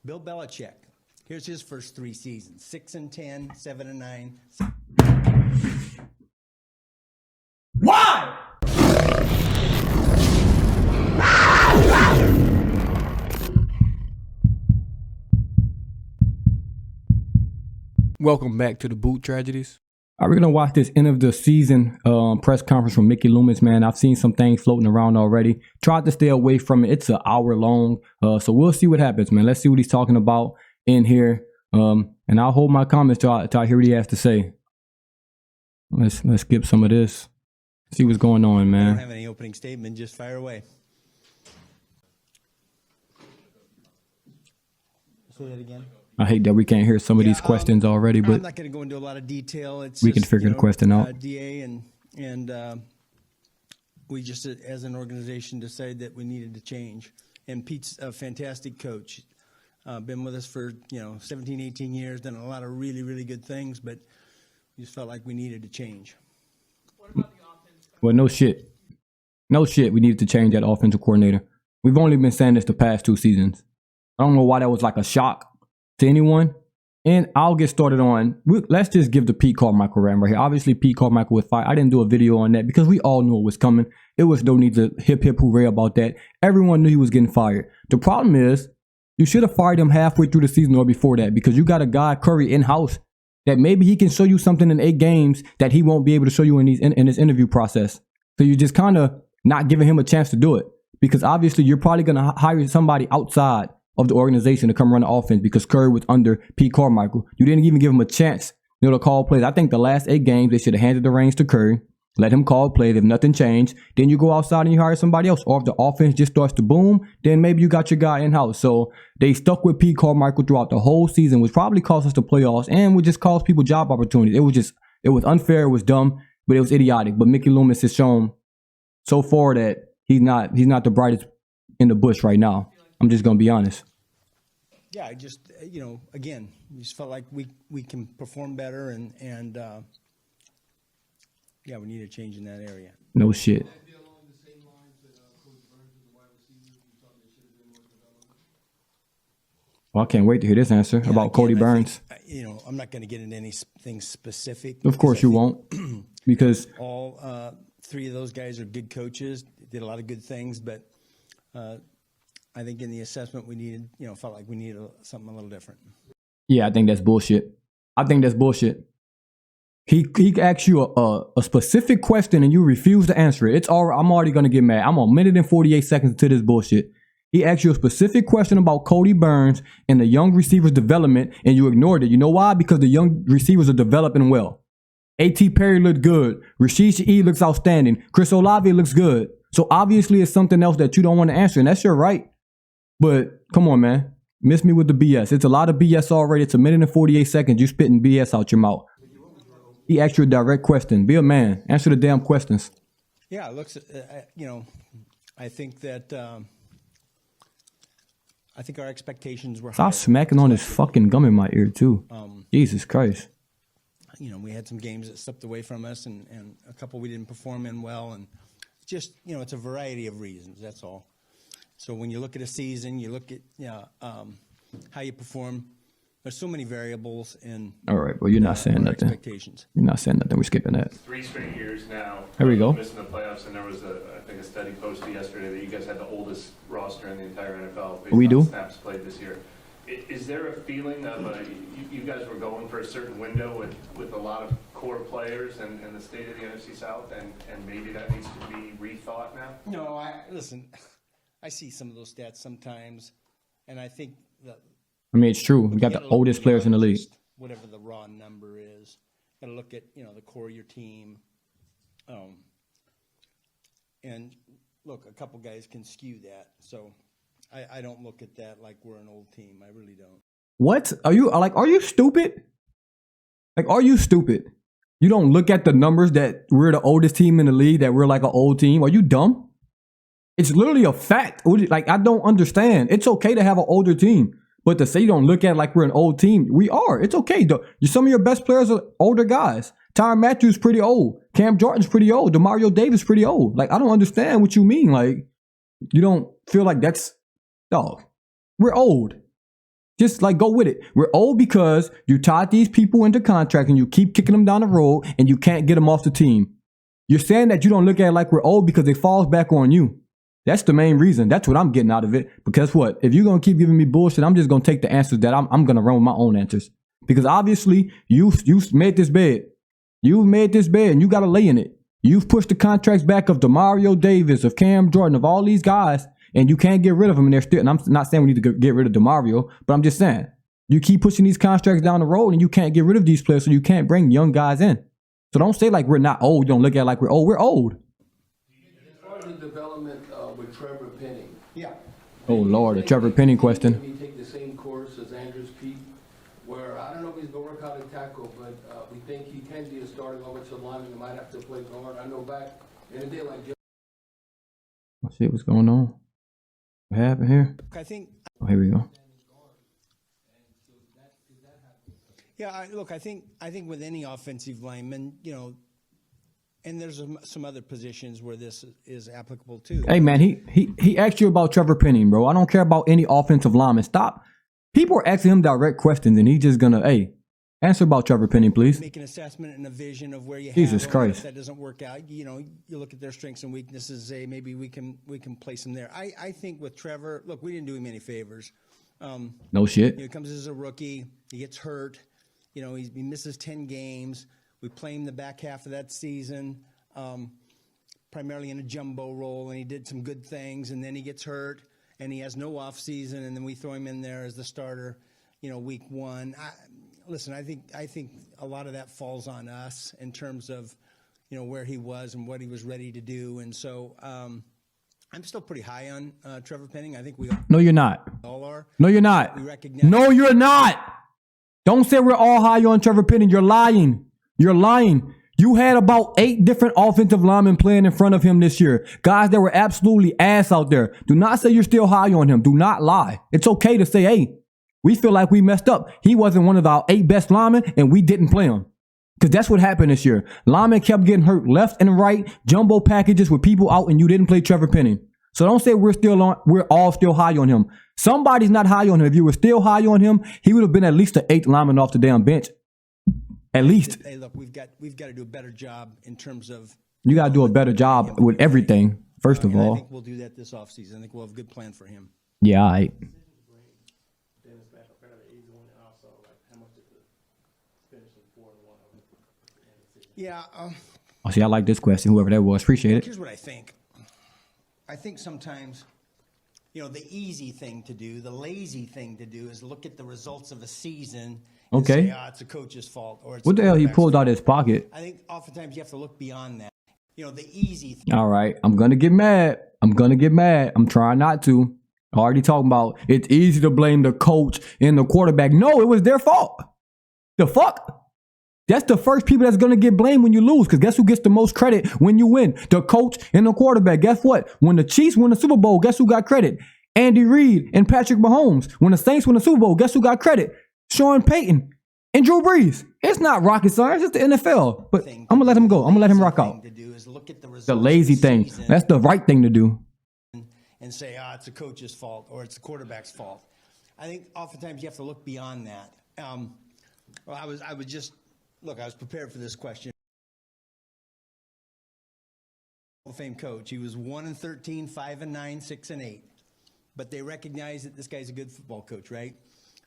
Bill Belichick. Here's his first 3 seasons: 6-10, 7-9. Why? Welcome back to the Boot Tragedies. All right, we're going to watch this end of the season press conference from Mickey Loomis, man. I've seen some things floating around already. Tried to stay away from it. It's an hour long. So we'll see what happens, man. Let's see what he's talking about in here. And I'll hold my comments till I hear what he has to say. Let's skip some of this. See what's going on, man. I don't have any opening statement. Just fire away. Say that again. I hate that we can't hear some of these questions already, but I'm not going to go into a lot of detail. It's we can figure the question out. DA and we just, as an organization, decided that we needed to change. And Pete's a fantastic coach. Been with us for 17, 18 years. Done a lot of really, really good things, but we just felt like we needed to change. What about the offense? Well, no shit. We needed to change that offensive coordinator. We've only been saying this the past 2 seasons. I don't know why that was like a shock to anyone. And I'll get started on, let's just give the Pete Carmichael rant right here. Obviously, Pete Carmichael was fired. I didn't do a video on that because we all knew it was coming. It was no need to hip hooray about that. Everyone knew he was getting fired. The problem is, you should have fired him halfway through the season or before that, because you got a guy, Curry, in-house that maybe he can show you something in 8 games that he won't be able to show you in this interview process. So you're just kind of not giving him a chance to do it, because obviously you're probably going to hire somebody outside of the organization to come run the offense because Curry was under Pete Carmichael. You didn't even give him a chance to call plays. I think the last 8 games, they should have handed the reins to Curry, let him call plays. If nothing changed, then you go outside and you hire somebody else. Or if the offense just starts to boom, then maybe you got your guy in-house. So they stuck with Pete Carmichael throughout the whole season, which probably cost us the playoffs and would just cost people job opportunities. It was unfair, it was dumb, but it was idiotic. But Mickey Loomis has shown so far that he's not the brightest in the bush right now. I'm just going to be honest. Yeah, I just, again, we just felt like we can perform better, and yeah, we need a change in that area. No shit. Well, I can't wait to hear this answer about Cody Burns. I'm not going to get into anything specific. Of course you won't, because all 3 of those guys are good coaches, did a lot of good things, but I think in the assessment we needed, felt like we needed something a little different. Yeah, I think that's bullshit. He asks you a specific question and you refuse to answer it. I'm already going to get mad. I'm 1 minute and 48 seconds into this bullshit. He asks you a specific question about Cody Burns and the young receivers' development, and you ignored it. You know why? Because the young receivers are developing well. A.T. Perry looked good. Rashid Shaheed looks outstanding. Chris Olave looks good. So obviously it's something else that you don't want to answer, and that's your right. But come on, man. Miss me with the BS. It's a lot of BS already. It's 1 minute and 48 seconds. You spitting BS out your mouth. He asked you a direct question. Be a man. Answer the damn questions. Yeah, it looks, I think that, I think our expectations were higher. Stop smacking on his fucking gum in my ear, too. Jesus Christ. We had some games that slipped away from us, and a couple we didn't perform in well, and just, it's a variety of reasons, that's all. So when you look at a season, you look at how you perform. There's so many variables in. All right, well, you're not saying nothing. Expectations. You're not saying nothing. We're skipping that. 3 straight years now. Here we go. Missing the playoffs, and there was I think a study posted yesterday that you guys had the oldest roster in the entire NFL. We do. Snaps played this year. Is there a feeling of you guys were going for a certain window with a lot of core players and the state of the NFC South, and maybe that needs to be rethought now? No, listen. I see some of those stats sometimes, and I think that. I mean, it's true. We got the oldest players in the league. Whatever the raw number is, got to look at the core of your team, and look, a couple guys can skew that. So I don't look at that like we're an old team. I really don't. What are you stupid? Are you stupid? You don't look at the numbers that we're the oldest team in the league, that we're like an old team. Are you dumb? It's literally a fact. I don't understand. It's okay to have an older team. But to say you don't look at it like we're an old team, we are. It's okay. Some of your best players are older guys. Tyrann Mathieu's pretty old. Cam Jordan's pretty old. DeMario Davis pretty old. I don't understand what you mean. You don't feel like that's, dog, we're old. Just like go with it. We're old because you tied these people into contract and you keep kicking them down the road and you can't get them off the team. You're saying that you don't look at it like we're old because it falls back on you. That's the main reason. That's what I'm getting out of it. Because what? If you're going to keep giving me bullshit, I'm just going to take the answers that I'm going to run with my own answers. Because obviously, you made this bed. You've made this bed and you got to lay in it. You've pushed the contracts back of DeMario Davis, of Cam Jordan, of all these guys, and you can't get rid of them. And they're still, and I'm not saying we need to get rid of DeMario, but I'm just saying, you keep pushing these contracts down the road and you can't get rid of these players, so you can't bring young guys in. So don't say like we're not old. You don't look at it like we're old. We're old. As far as the development with Trevor Penning. Yeah. Oh, Lord, the Trevor Penning question. He take the same course as Andrews Pete, where I don't know if he's going to work out in tackle, but we think he can be a starting offensive lineman. He might have to play guard. I know back in the day like Joe. Let's see what's going on. What happened here? I think. Oh, here we go. Yeah, I think with any offensive lineman, and there's some other positions where this is applicable too. Hey man, he asked you about Trevor Penning, bro. I don't care about any offensive lineman. Stop. People are asking him direct questions, and he's just gonna, answer about Trevor Penning, please. Make an assessment and a vision of where you have Jesus them. Christ. If that doesn't work out, you look at their strengths and weaknesses. Say maybe we can place him there. I think with Trevor, look, we didn't do him any favors. No shit. He comes as a rookie. He gets hurt. He misses 10 games. We play him the back half of that season, primarily in a jumbo role, and he did some good things, and then he gets hurt, and he has no off season, and then we throw him in there as the starter, week one. Listen, I think a lot of that falls on us in terms of, where he was and what he was ready to do, and so I'm still pretty high on Trevor Penning. I think we No, you're not. all are. No, you're not. We recognize. No, you're not. Don't say we're all high on Trevor Penning. You're lying. You're lying. You had about 8 different offensive linemen playing in front of him this year. Guys that were absolutely ass out there. Do not say you're still high on him. Do not lie. It's okay to say, hey, we feel like we messed up. He wasn't one of our 8 best linemen, and we didn't play him. Because that's what happened this year. Linemen kept getting hurt left and right, jumbo packages with people out, and you didn't play Trevor Penning. So don't say we're all still high on him. Somebody's not high on him. If you were still high on him, he would have been at least the 8th lineman off the damn bench. At least. Hey, look, we've got to do a better job in terms of. You got to do a better job with everything, first of I all. think we'll do that this offseason. I think we'll have a good plan for him. Yeah, all right. Yeah. Oh, see, I like this question. Whoever that was, appreciate it. Here's what I think. I think sometimes, the easy thing to do, the lazy thing to do is look at the results of a season and Okay. say, it's a coach's fault. Or it's What the hell he pulled out of his pocket? I think oftentimes you have to look beyond that. The easy thing. All right, I'm going to get mad. I'm trying not to. Already talking about it's easy to blame the coach and the quarterback. No, it was their fault. The fuck? That's the first people that's going to get blamed when you lose, because guess who gets the most credit when you win? The coach and the quarterback. Guess what? When the Chiefs win the Super Bowl, guess who got credit? Andy Reid and Patrick Mahomes. When the Saints win the Super Bowl, guess who got credit? Sean Payton and Drew Brees. It's not rocket science. It's the NFL. But I'm going to let him go. I'm going to let him rock out. The lazy thing. That's the right thing to do. And say, it's a coach's fault or it's the quarterback's fault. I think oftentimes you have to look beyond that. I was prepared for this question. Hall of Fame coach. He was 1-13, 5-9, 6-8. But they recognize that this guy's a good football coach, right?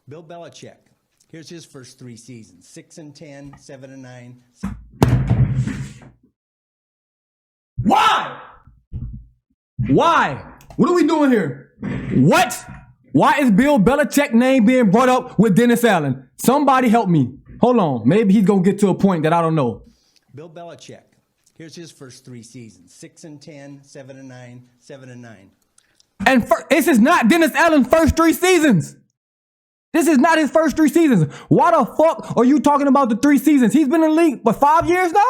Bill Belichick. Here's his first 3 seasons: 6-10, 7-9. Why? Why? What are we doing here? What? Why is Bill Belichick's name being brought up with Dennis Allen? Somebody help me. Hold on. Maybe he's going to get to a point that I don't know. Bill Belichick. Here's his first 3 seasons: 6-10, 7-9, 7-9. And this is not Dennis Allen's first 3 seasons. This is not his first 3 seasons. Why the fuck are you talking about the 3 seasons? He's been in the league for 5 years now?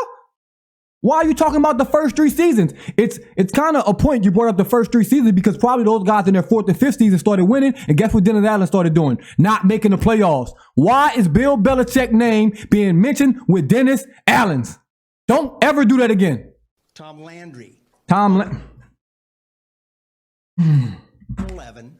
Why are you talking about the first 3 seasons? It's kind of a point you brought up the first 3 seasons, because probably those guys in their 4th and 5th season started winning, and guess what Dennis Allen started doing? Not making the playoffs. Why is Bill Belichick's name being mentioned with Dennis Allen's? Don't ever do that again. Tom Landry. 11,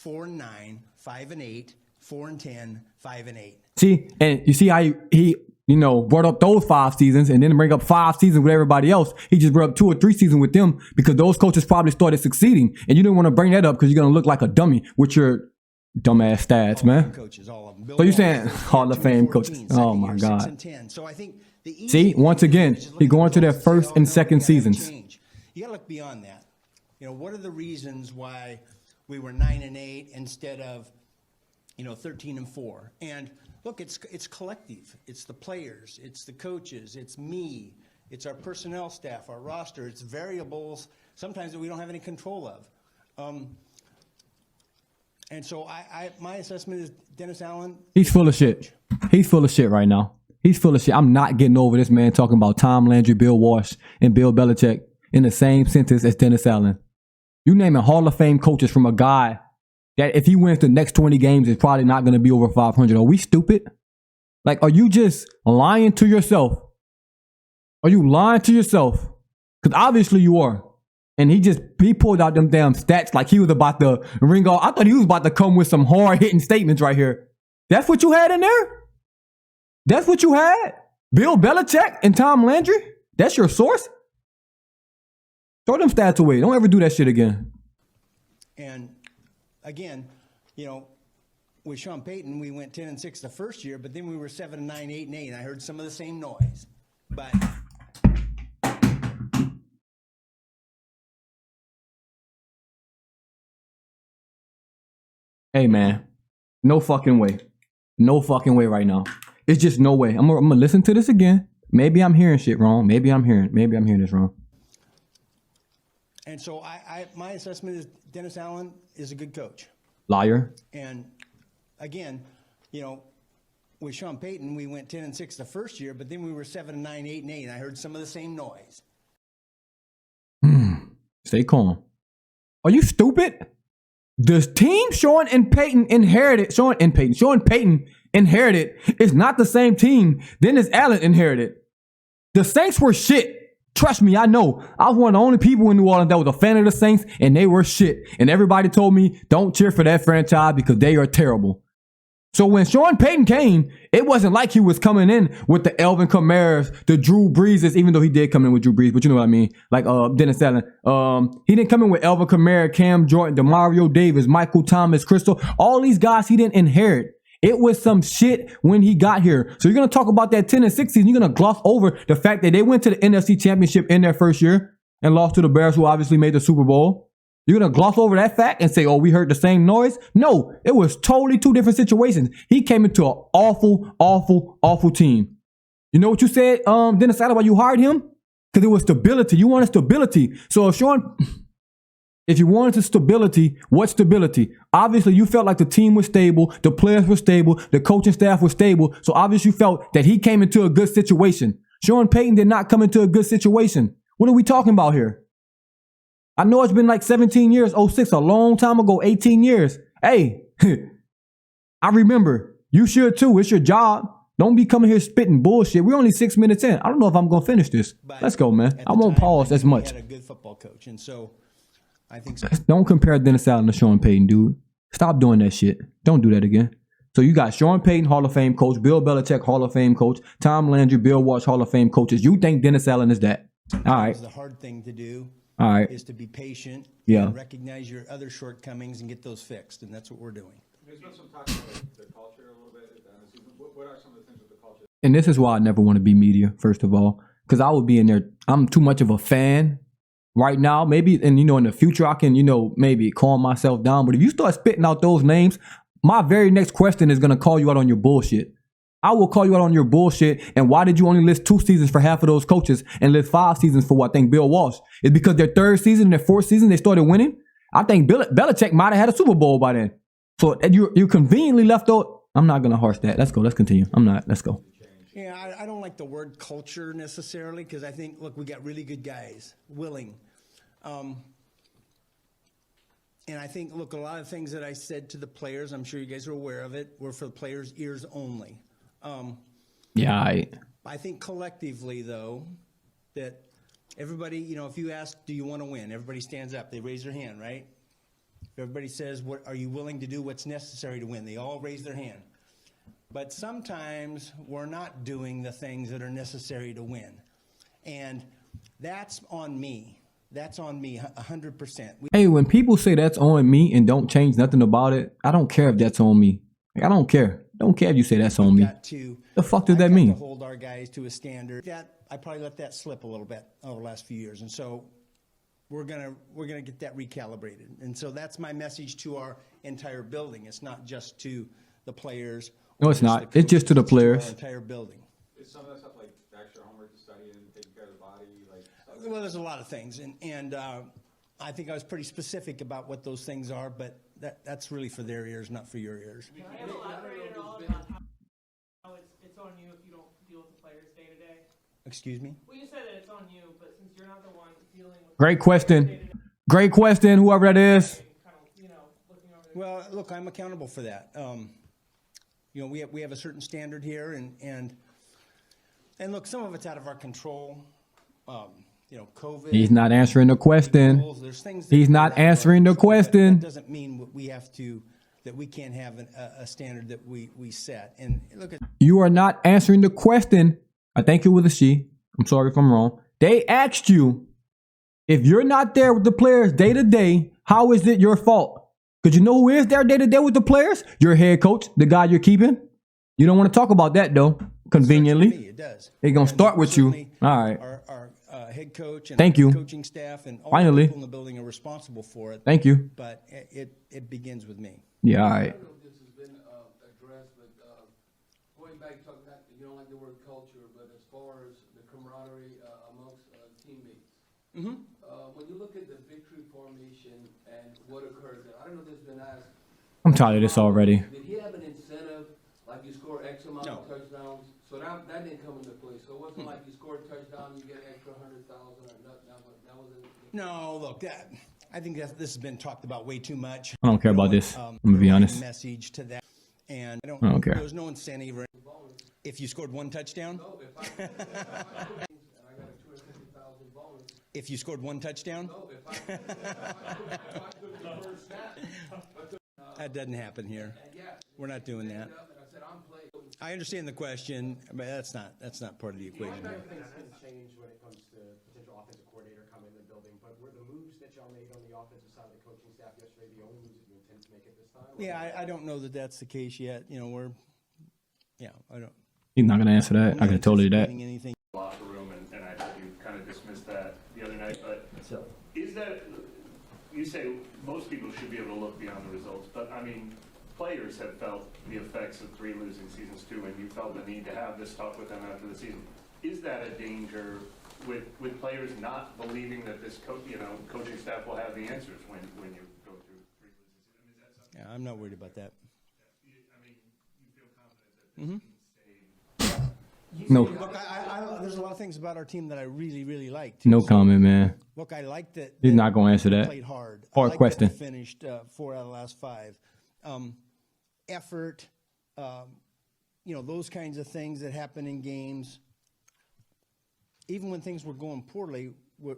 4-9, 5-8, 4-10, 5-8. See, and you see how he brought up those 5 seasons and then bring up 5 seasons with everybody else. He just brought up 2 or 3 seasons with them because those coaches probably started succeeding. And you didn't want to bring that up because you're going to look like a dummy with your dumbass stats, man. Coaches, all of them. Bill So you're Walsh, saying Hall of Fame coaches. 14, Oh second my year, God. 6-10. So I think the easy See, thing once to do again, is just he look at going to their results and say, first and no, second we gotta seasons. change. You got to look beyond that. What are the reasons why we were 9-8 instead of 13-4? And look, it's collective. It's the players, it's the coaches, it's me, it's our personnel staff, our roster. It's variables sometimes that we don't have any control of. And so my assessment is Dennis Allen. He's full of shit. He's full of shit right now. He's full of shit. I'm not getting over this man talking about Tom Landry, Bill Walsh, and Bill Belichick in the same sentence as Dennis Allen. You naming Hall of Fame coaches from a guy that if he wins the next 20 games is probably not going to be over 500. Are we stupid? Like, are you just lying to yourself? Are you lying to yourself? Because obviously you are. And he pulled out them damn stats like he was about to ring off. I thought he was about to come with some hard-hitting statements right here. That's what you had in there? That's what you had? Bill Belichick and Tom Landry? That's your source? Throw them stats away. Don't ever do that shit again. And again, with Sean Payton, we went 10-6 the first year, but then we were 7-9, 8-8. I heard some of the same noise. But hey, man. No fucking way. No fucking way right now. It's just no way. I'm gonna listen to this again. Maybe I'm hearing shit wrong. Maybe I'm hearing this wrong. and so my assessment is Dennis Allen is a good coach. Liar. And again, with Sean Payton, we went 10-6 the first year, but then we were 7-9, 8-8. I heard some of the same noise. Stay calm. Are you stupid? The team Sean Payton inherited is not the same team Dennis Allen inherited. The Saints were shit. Trust me, I know. I was one of the only people in New Orleans that was a fan of the Saints, and they were shit. And everybody told me, don't cheer for that franchise because they are terrible. So when Sean Payton came, it wasn't like he was coming in with the Elvin Kamaras, the Drew Breeses, even though he did come in with Drew Brees, but you know what I mean? Like Dennis Allen. He didn't come in with Elvin Kamara, Cam Jordan, DeMario Davis, Michael Thomas, Crystal. All these guys he didn't inherit. It was some shit when he got here. So you're going to talk about that 10-6 season. You're going to gloss over the fact that they went to the NFC Championship in their first year and lost to the Bears, who obviously made the Super Bowl. You're going to gloss over that fact and say, oh, we heard the same noise? No, it was totally 2 different situations. He came into an awful, awful, awful team. You know what you said, Dennis Allen, why you hired him? Because it was stability. You wanted stability. So if you wanted stability, what stability? Obviously, you felt like the team was stable, the players were stable, the coaching staff was stable. So obviously, you felt that he came into a good situation. Sean Payton did not come into a good situation. What are we talking about here? I know it's been like 17 years, 06, a long time ago, 18 years. Hey, I remember. You should too. It's your job. Don't be coming here spitting bullshit. We're only 6 minutes in. I don't know if I'm going to finish this. But Let's go, man. at I the won't time, pause I as think much. He had a good football coach, and so I think so. Don't compare Dennis Allen to Sean Payton, dude. Stop doing that shit. Don't do that again. So you got Sean Payton, Hall of Fame coach, Bill Belichick, Hall of Fame coach, Tom Landry, Bill Walsh, Hall of Fame coaches. You think Dennis Allen is that? All right. The hard thing to do All right. is to be patient, Yeah. and recognize your other shortcomings and get those fixed, and that's what we're doing. There's been some talk about the culture a little bit. What are some of the things with the culture? And this is why I never want to be media, first of all, because I would be in there. I'm too much of a fan right now. Maybe, and in the future, I can, maybe calm myself down. But if you start spitting out those names, my very next question is going to call you out on your bullshit. I will call you out on your bullshit. And why did you only list 2 seasons for half of those coaches and list 5 seasons for what I think Bill Walsh? It's because their 3rd season and their 4th season, they started winning. I think Belichick might have had a Super Bowl by then. So you conveniently left out. I'm not going to harsh that. Let's go. Let's continue. I'm not. Let's go. Yeah, I don't like the word culture necessarily, because I think, look, we got really good guys, willing. And I think, look, a lot of things that I said to the players, I'm sure you guys are aware of it, were for the players' ears only. Yeah, I think collectively, though, that everybody, if you ask, do you want to win? Everybody stands up. They raise their hand, right? Everybody says, "What are you willing to do? What's necessary to win?" They all raise their hand. But sometimes we're not doing the things that are necessary to win, and that's on me. That's on me, 100%. Hey, when people say that's on me and don't change nothing about it, I don't care if that's on me. Like, I don't care. Don't care if you say that's on me. The fuck does that mean? To hold our guys to a standard that I probably let that slip a little bit over the last few years, and so we're gonna get that recalibrated. And so that's my message to our entire building. It's not just to the players. No, it's not. It's just to the players. Our entire building. Is some of that stuff like extra homework to study and taking care of the body, like stuff? Well, there's a lot of things, and I think I was pretty specific about what those things are, but that's really for their ears, not for your ears. Can I elaborate at all about how it's on you if you don't deal with the players day to day? Excuse me? Well, you said that it's on you, but since you're not the one dealing with Great question. Great question, whoever that is. kind of, looking over the Well, look, I'm accountable for that. We have a certain standard here, and look, some of it's out of our control. COVID. He's not answering the question. There's things that He's are not out of our answering the control, but question. That doesn't mean that we can't have a standard that we set. And look at You are not answering the question. I think it was a she. I'm sorry if I'm wrong. They asked you, if you're not there with the players day to day, how is it your fault? Because you know who is there day to day with the players? Your head coach, the guy you're keeping. You don't want to talk about that though, conveniently. it does. They're going to And start with you. certainly All right. Our head coach and Thank our you. coaching staff and all Finally. the people in the building are responsible for it. Thank you. But it begins with me. Yeah, all I right. don't know if this has been addressed, but going back, talking about, you don't like the word culture, but as far as the camaraderie amongst teammates. When you look at the victory formation and what occurs there, I don't know if this has been asked. I'm tired of this already. Did he have an incentive, like you score X amount of touchdowns? So that didn't come into play. So it wasn't like you scored a touchdown, you get an extra 100,000 or nothing. That wasn't. No, look, I think this has been talked about way too much. I don't care about this. I'm going to be honest. Message to that, and I don't care. There's no incentive if you scored one touchdown. No, if I and I got a 250,000 bonus. If you scored one touchdown, No, if I took the first snap. that doesn't happen here. Yeah. We're not doing that. And I said, I'm playing. I understand the question, but that's not part of the equation here. Things can change when it comes to potential offensive coordinator coming in the building, but were the moves that y'all made on the offensive side of the coaching staff yesterday the only moves that you intend to make at this time? Yeah, I don't know that that's the case yet. I don't. He's not going to answer that. I can totally do that. Anything. Locker room, and I thought you kind of dismissed that the other night, but is that, you say most people should be able to look beyond the results, but I mean, players have felt the effects of 3 losing seasons too, and you felt the need to have this talk with them after the season. Is that a danger with players not believing that this coaching staff will have the answers when you go through 3 losing seasons? I mean, is that something? Yeah, I'm not worried about that. I mean, you feel confident that this can stay. No, Look, there's a lot of things about our team that I really, really like. Too. no comment, man. Look, I like that. He's not going to answer that. Played hard. Hard I like question. That they finished 4 out of the last 5. Effort, those kinds of things that happen in games. Even when things were going poorly, we're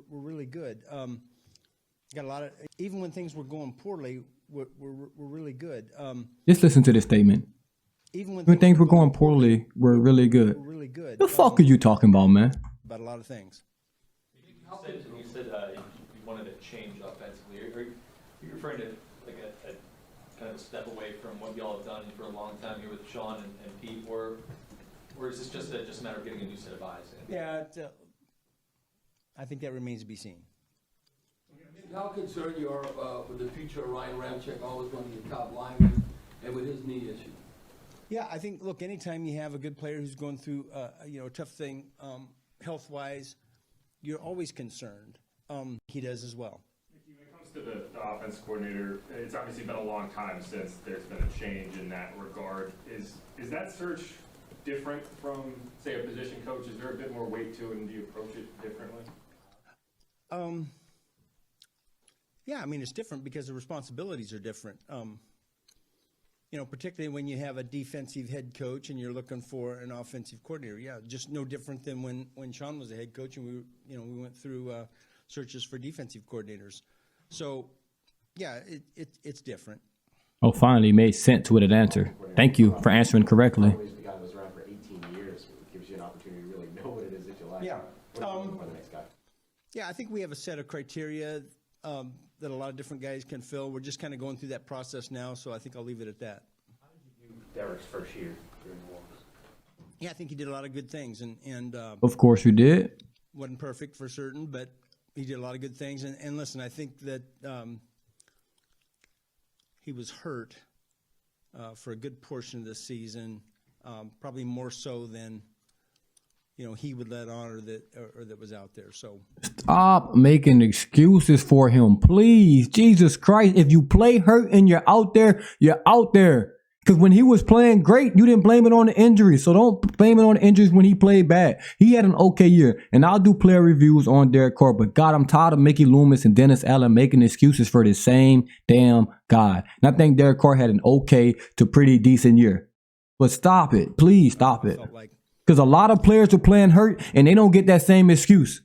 really good. Got a lot of. Even when things were going poorly, we're really good. Just listen to this statement. Even when Things were going poorly, we're really good. we're really good. The fuck are you talking about, man? About a lot of things. You said you wanted to change offensively. Are you referring to like a kind of a step away from what y'all have done for a long time here with Sean and Pete, or is this just a matter of getting a new set of eyes in? Yeah, I think that remains to be seen. How concerned you are with the future of Ryan Ramczyk, always going to be a top lineman, and with his knee issue? Yeah, I think, look, anytime you have a good player who's going through, a tough thing health-wise, you're always concerned. He does as well. When it comes to the offense coordinator, it's obviously been a long time since there's been a change in that regard. Is that search different from, say, a position coach? Is there a bit more weight to it, and do you approach it differently? Yeah, I mean, it's different because the responsibilities are different. Particularly when you have a defensive head coach and you're looking for an offensive coordinator. Yeah, just no different than when Sean was the head coach and we went through searches for defensive coordinators. So Yeah, it's different. Oh, finally made sense with an answer. Thank you for answering correctly. Always the guy that was around for 18 years, it gives you an opportunity to really know what it is that you like. Yeah. What are you looking for the next guy? Yeah, I think we have a set of criteria that a lot of different guys can fill. We're just kind of going through that process now, so I think I'll leave it at that. Derek's first year during the Wolves. Yeah, I think he did a lot of good things, and Of course you did. wasn't perfect for certain, but he did a lot of good things. And listen, I think that he was hurt for a good portion of the season, probably more so than he would let on or that was out there. So Stop making excuses for him, please. Jesus Christ. If you play hurt and you're out there, you're out there. Because when he was playing great, you didn't blame it on the injuries. So don't blame it on the injuries when he played bad. He had an okay year. And I'll do player reviews on Derek Carr. But God, I'm tired of Mickey Loomis and Dennis Allen making excuses for the same damn guy. And I think Derek Carr had an okay to pretty decent year. But stop it. Please stop it. felt like Because a lot of players are playing hurt and they don't get that same excuse.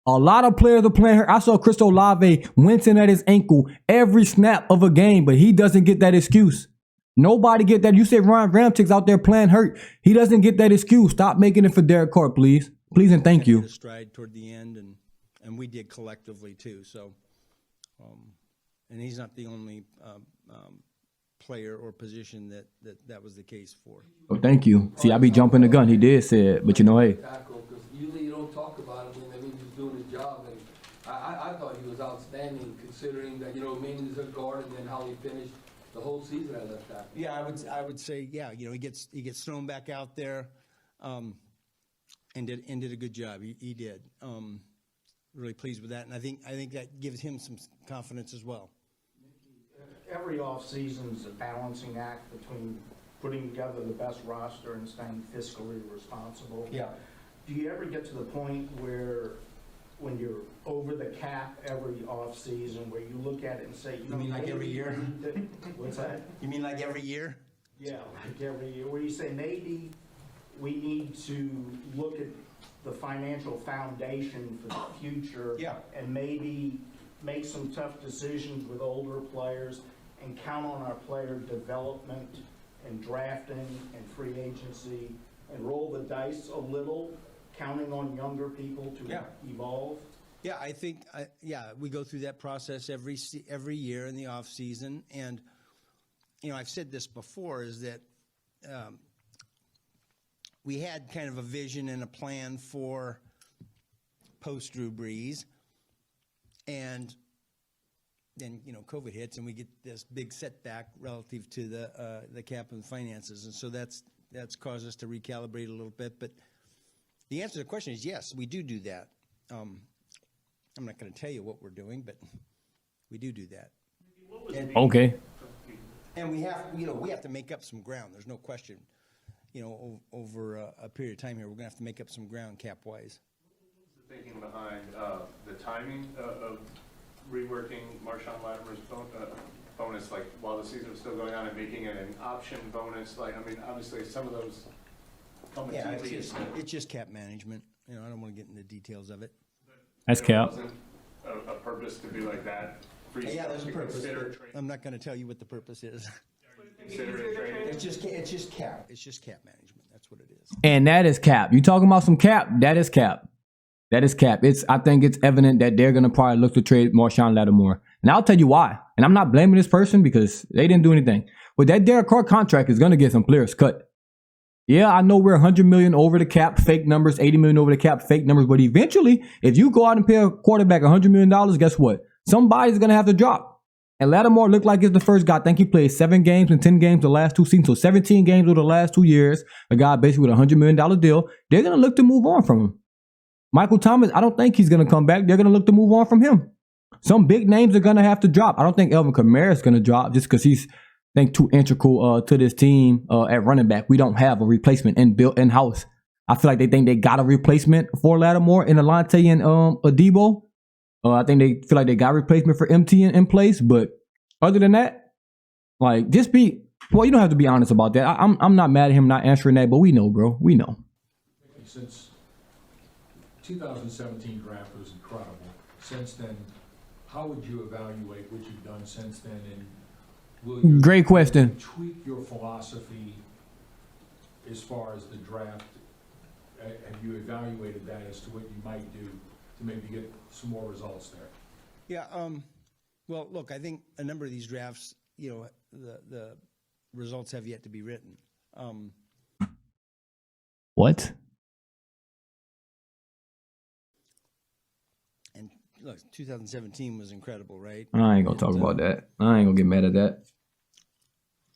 A lot of players are playing hurt. I saw Chris Olave wincing at his ankle every snap of a game, but he doesn't get that excuse. Nobody get that. You say Ryan Ramchick's out there playing hurt. He doesn't get that excuse. Stop making it for Derek Carr, please. Please and thank hit you. a stride toward the end, and we did collectively too. So, and he's not the only player or position that was the case for. Oh, thank you. See, I be jumping the gun. He did say it, but hey. Tackle, because usually you don't talk about him when I mean he's doing his job, and I thought he was outstanding considering that mainly he's a guard and then how he finished the whole season at left tackle. Yeah, I would say he gets thrown back out there, and did a good job. He did. Really pleased with that, and I think that gives him some confidence as well. Every offseason is a balancing act between putting together the best roster and staying fiscally responsible. Yeah. Do you ever get to the point where, when you're over the cap every offseason, where you look at it and say, You mean like every year? What's that? You mean like every year? Yeah, like every year, where you say maybe we need to look at the financial foundation for the future. Yeah. And maybe make some tough decisions with older players and count on our player development and drafting and free agency and roll the dice a little, counting on younger people to Yeah. evolve. Yeah, I think we go through that process every year in the off season, and I've said this before is that we had kind of a vision and a plan for post Drew Brees, and then COVID hits and we get this big setback relative to the cap and finances, and so that's caused us to recalibrate a little bit. But the answer to the question is yes, we do that. I'm not going to tell you what we're doing, but we do that. Okay. And we have to make up some ground. There's no question. Over a period of time here, we're going to have to make up some ground cap-wise. The thinking behind the timing of reworking Marshawn Latimer's bonus, like while the season was still going on, and making it an option bonus. Like, I mean, obviously some of those come Yeah, easily. it's just cap management. I don't want to get into the details of it. That's cap. Wasn't a purpose to be like that. For you Yeah, there's a to purpose. consider But trading- I'm not going to tell you what the purpose is. considering trading. It's just cap. It's just cap management. That's what it is. And that is cap. You talking about some cap? That is cap. That is cap. I think it's evident that they're going to probably look to trade Marshawn Lattimore. And I'll tell you why. And I'm not blaming this person because they didn't do anything. But that Derek Carr contract is going to get some players cut. Yeah, I know we're 100 million over the cap, fake numbers, 80 million over the cap, fake numbers. But eventually, if you go out and pay a quarterback $100 million, guess what? Somebody's going to have to drop. And Lattimore looked like he's the first guy. I think he played 7 games and 10 games the last 2 seasons. So 17 games over the last 2 years. A guy basically with a $100 million deal. They're going to look to move on from him. Michael Thomas, I don't think he's going to come back. They're going to look to move on from him. Some big names are going to have to drop. I don't think Elvin Kamara is going to drop just because he's, I think, too integral to this team at running back. We don't have a replacement built in-house. I feel like they think they got a replacement for Lattimore in Alante and Adebo. I think they feel like they got a replacement for MT in place. But other than that, like, you don't have to be honest about that. I'm not mad at him not answering that, but we know, bro. We know. Since 2017 draft was incredible. Since then, how would you evaluate what you've done since then, and will you Great question. tweak your philosophy as far as the draft? Have you evaluated that as to what you might do to maybe get some more results there? Yeah. Well, look, I think a number of these drafts, the results have yet to be written. What? And look, 2017 was incredible, right? I ain't gonna talk about that. I ain't gonna get mad at that.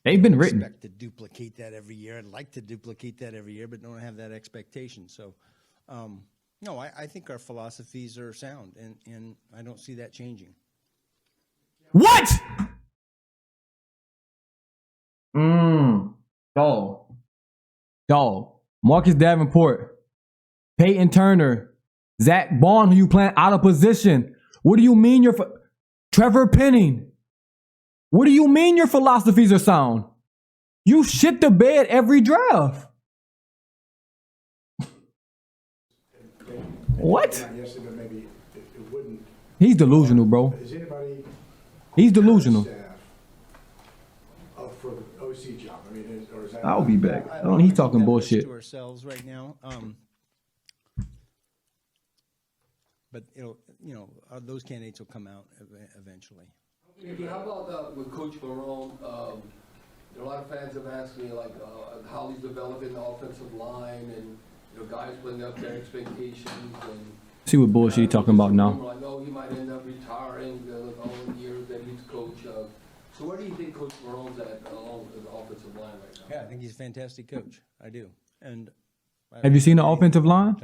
They've been written. Expect to duplicate that every year. I'd like to duplicate that every year, but don't have that expectation. So, no, I think our philosophies are sound, and I don't see that changing. What? Dog. Marcus Davenport, Peyton Turner, Zach Bond, who you playing out of position. What do you mean Trevor Penning? What do you mean your philosophies are sound? You shit the bed every draft. What? Yesterday, but maybe it wouldn't. He's delusional, bro. Is anybody? He's delusional. Staff up for the OC job? I mean, or is that? I'll be back. He's talking bullshit. To ourselves right now. But those candidates will come out eventually. How about with Coach Marone? A lot of fans have asked me how he's developing the offensive line, and guys putting up their expectations. And See what bullshit he talking about now. I know he might end up retiring all the years that he's coach. So where do you think Coach Marone's at along the offensive line right now? Yeah, I think he's a fantastic coach. I do. And Have you seen the offensive line?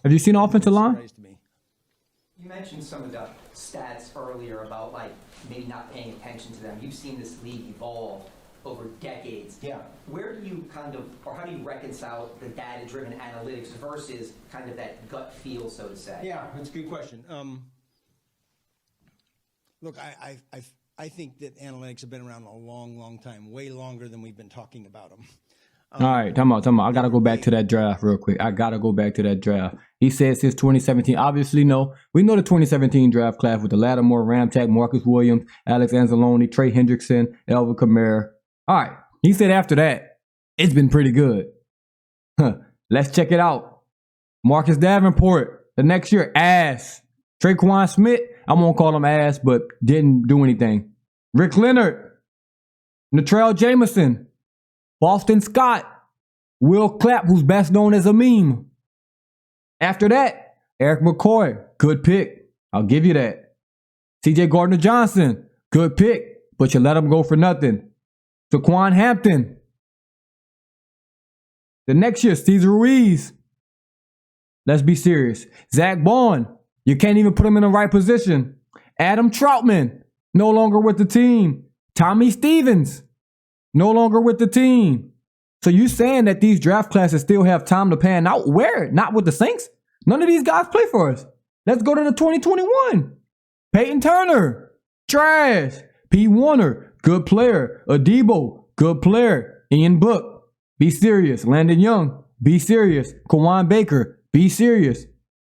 Have you seen the offensive line? You mentioned some of the stats earlier about maybe not paying attention to them. You've seen this league evolve over decades. Yeah. Where do you or how do you reconcile the data-driven analytics versus kind of that gut feel, so to say? Yeah, that's a good question. Look, I think that analytics have been around a long, long time, way longer than we've been talking about them. All right, time out. I got to go back to that draft real quick. He said since 2017. Obviously, no. We know the 2017 draft class with the Lattimore, Ramtack, Marcus Williams, Alex Anzalone, Trey Hendrickson, Elvin Kamara. All right. He said after that, it's been pretty good. Let's check it out. Marcus Davenport, the next year, ass. Traquan Smith, I won't call him ass, but didn't do anything. Rick Leonard, Natrell Jameson, Boston Scott, Will Clapp, who's best known as a meme. After that, Eric McCoy, good pick. I'll give you that. CJ Gardner-Johnson, good pick, but you let him go for nothing. Saquon Hampton. The next year, Cesar Ruiz. Let's be serious. Zach Bond, you can't even put him in the right position. Adam Troutman, no longer with the team. Tommy Stevens, no longer with the team. So you saying that these draft classes still have time to pan out? Where? Not with the Saints? None of these guys play for us. Let's go to the 2021. Peyton Turner, trash. P. Warner, good player. Adebo, good player. Ian Book, be serious. Landon Young, be serious. Kawan Baker, be serious.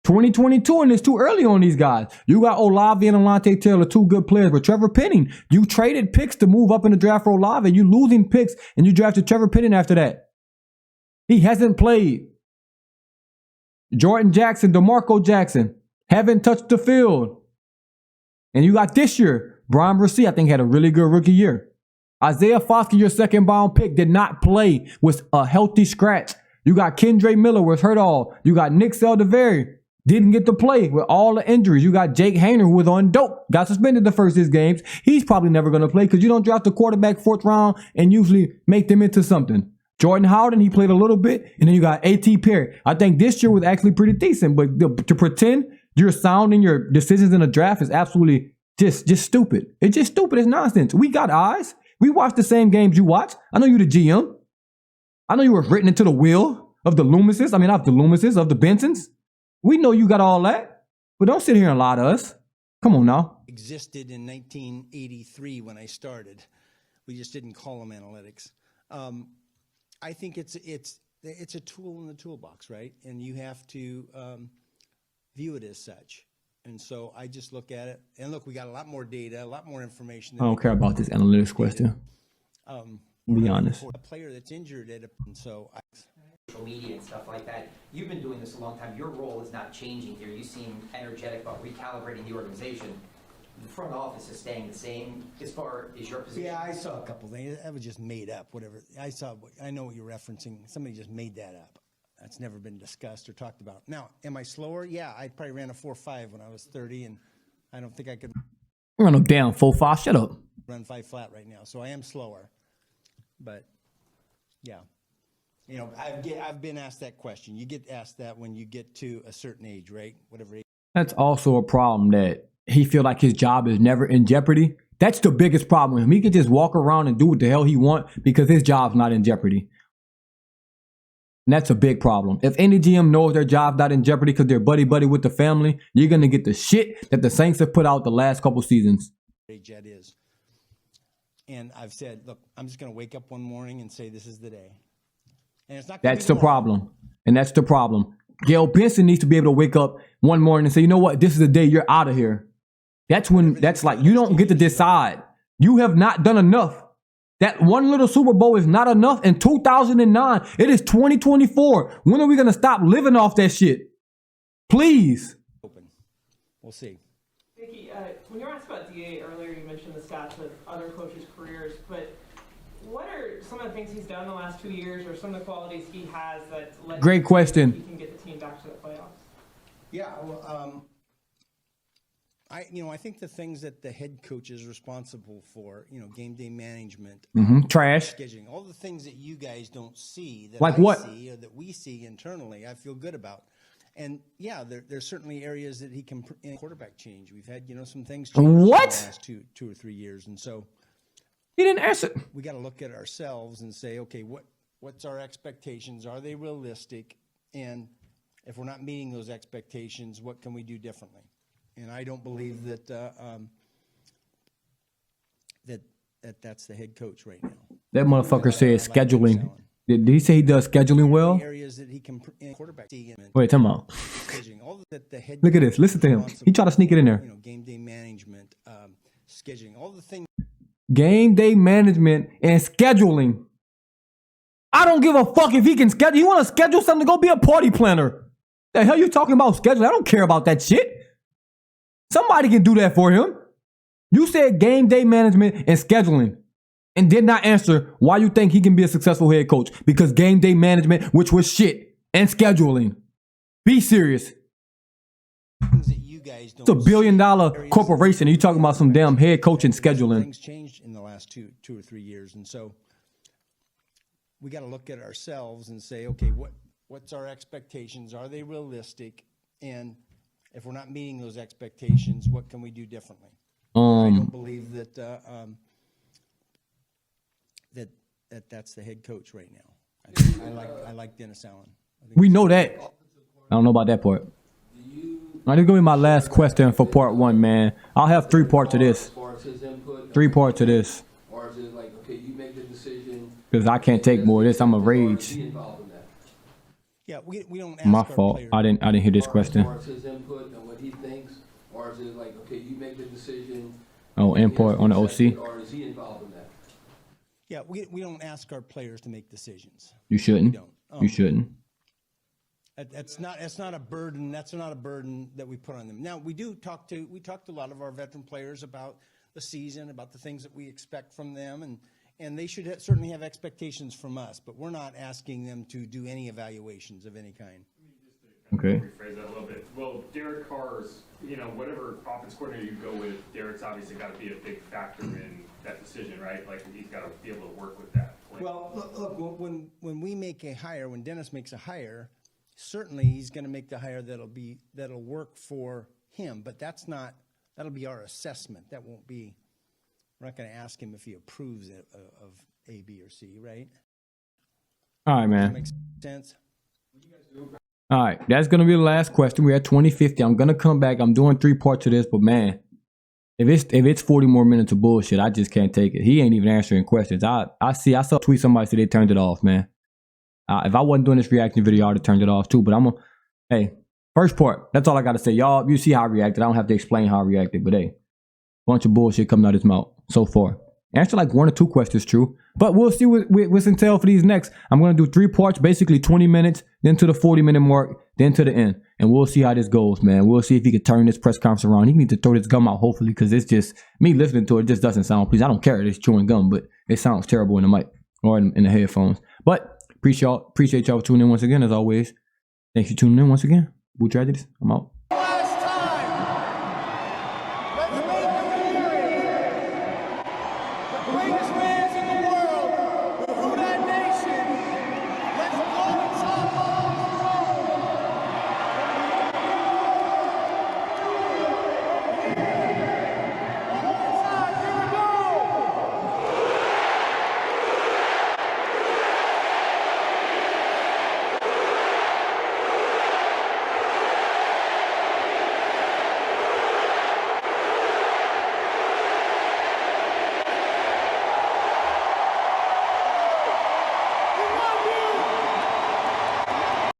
2022, and it's too early on these guys. You got Olave and Alante Taylor, two good players, but Trevor Penning, you traded picks to move up in the draft for Olave. You losing picks, and you drafted Trevor Penning after that. He hasn't played. Jordan Jackson, DeMarco Jackson, haven't touched the field. And you got this year, Brian Brissett, I think, had a really good rookie year. Isaiah Foskey, your second round pick, did not play with a healthy scratch. You got Kendre Miller, was hurt all. You got Nick Saldiveri, didn't get to play with all the injuries. You got Jake Hayner, who was on dope, got suspended the first 6 games. He's probably never going to play because you don't draft a quarterback 4th round and usually make them into something. Jordan Howden, he played a little bit. And then you got A.T. Perry. I think this year was actually pretty decent, but to pretend you're sound in your decisions in the draft is absolutely just stupid. It's just stupid. It's nonsense. We got eyes. We watch the same games you watch. I know you the GM. I know you were written into the will of the Loomises. I mean, not the Loomises, of the Bensons. We know you got all that, but don't sit here and lie to us. Come on now. Existed in 1983 when I started. We just didn't call them analytics. I think it's a tool in the toolbox, right? And you have to view it as such. And so I just look at it, and look, we got a lot more data, a lot more information. I don't care about this analytics question. Be honest. A player that's injured at and so social media and stuff like that. You've been doing this a long time. Your role is not changing here. You seem energetic about recalibrating the organization. The front office is staying the same as far as your position. Yeah, I saw a couple things. That was just made up, whatever. I know what you're referencing. Somebody just made that up. That's never been discussed or talked about. Now, am I slower? Yeah, I probably ran a 4.5 when I was 30, and I don't think I could Run them down 4.5. Shut up. run 5 flat right now. So I am slower. But, yeah. You know, I've been asked that question. You get asked that when you get to a certain age, right? Whatever age. That's also a problem, that he feel like his job is never in jeopardy. That's the biggest problem. If he could just walk around and do what the hell he want because his job's not in jeopardy. And that's a big problem. If any GM knows their job's not in jeopardy because they're buddy-buddy with the family, you're going to get the shit that the Saints have put out the last couple seasons. Age that is. And I've said, look, I'm just going to wake up one morning and say this is the day. And it's not gonna That's be the tomorrow. problem. And that's the problem. Gail Benson needs to be able to wake up one morning and say, you know what? This is the day you're out of here. That's when, that's like, you don't get to decide. You have not done enough. That one little Super Bowl is not enough. In 2009, it is 2024. When are we going to stop living off that shit? Please. Open. We'll see. Vicky, when you were asked about DA earlier, you mentioned the stats of other coaches' careers, but what are some of the things he's done in the last 2 years, or some of the qualities he has that led Great question. he can get the team back to the playoffs? Yeah, well, I think the things that the head coach is responsible for, game day management, Trash. scheduling, all the things that you guys don't see that Like I what? see or that we see internally, I feel good about. And yeah, there's certainly areas that he can in quarterback change. We've had some things change What? in the last two or 3 years, and so He didn't answer. we got to look at ourselves and say, okay, what's our expectations? Are they realistic? And if we're not meeting those expectations, what can we do differently? And I don't believe that that's the head coach right now. That motherfucker said scheduling. Did he say he does scheduling well? Areas that he can in quarterback. Wait, tell me. Scheduling, all that the head Look at this. Listen to him. He tried to sneak it in there. Game day management, scheduling, all the things. Game day management and scheduling. I don't give a fuck if he can schedule. You want to schedule something? Go be a party planner. The hell you talking about scheduling? I don't care about that shit. Somebody can do that for him. You said game day management and scheduling and did not answer why you think he can be a successful head coach. Because game day management, which was shit, and scheduling. Be serious. Things that you guys don't It's $1 billion corporation. And you talking about some damn head coach and scheduling. Things changed in the last two or 3 years, and so we got to look at ourselves and say, okay, what's our expectations? Are they realistic? And if we're not meeting those expectations, what can we do differently? I don't believe that that's the head coach right now. I like Dennis Allen. We know that. I don't know about that part. Now, this is going to be my last question for part one, man. I'll have 3 parts to this. As far as his input. 3 parts to this. Or is it like, okay, you make the decision. Because I can't take more of this. I'm a Or is rage. he involved in that? Yeah, we don't ask My our fault. players. I didn't hear this As question. far as his input and what he thinks, or is it like, okay, you make the decision. Oh, import on the OC? Or is he involved in that? Yeah, we don't ask our players to make decisions. You shouldn't. We don't. You shouldn't. That's not a burden. That's not a burden that we put on them. Now we talk to a lot of our veteran players about the season, about the things that we expect from them, and they should certainly have expectations from us. But we're not asking them to do any evaluations of any kind. Okay. Rephrase that a little bit. Well, Derek Carr's, whatever offense coordinator you go with, Derek's obviously got to be a big factor in that decision, right? Like he's got to be able to work with that. Well, look, when we make a hire, when Dennis makes a hire, certainly he's going to make the hire that'll work for him. But that'll be our assessment. That won't be. We're not going to ask him if he approves of A, B, or C, right? All right, That man. makes sense. All right. That's going to be the last question. We're at 2050. I'm going to come back. I'm doing 3 parts of this, but man, if it's 40 more minutes of bullshit, I just can't take it. He ain't even answering questions. I saw a tweet somebody said they turned it off, man. If I wasn't doing this reaction video, I would have turned it off too. But hey, First part. That's all I got to say. Y'all, you see how I reacted. I don't have to explain how I reacted, but hey, bunch of bullshit coming out of his mouth so far. Answer like 1 or 2 questions true, but we'll see what's entailed for these next. I'm going to do 3 parts, basically 20 minutes, then to the 40-minute mark, then to the end. And we'll see how this goes, man. We'll see if he can turn this press conference around. He needs to throw this gum out, hopefully, because it's just, me listening to it just doesn't sound pleased. I don't care if it's chewing gum, but it sounds terrible in the mic or in the headphones. But appreciate y'all tuning in once again, as always. Thanks for tuning in once again. Boo Tragedies, I'm out.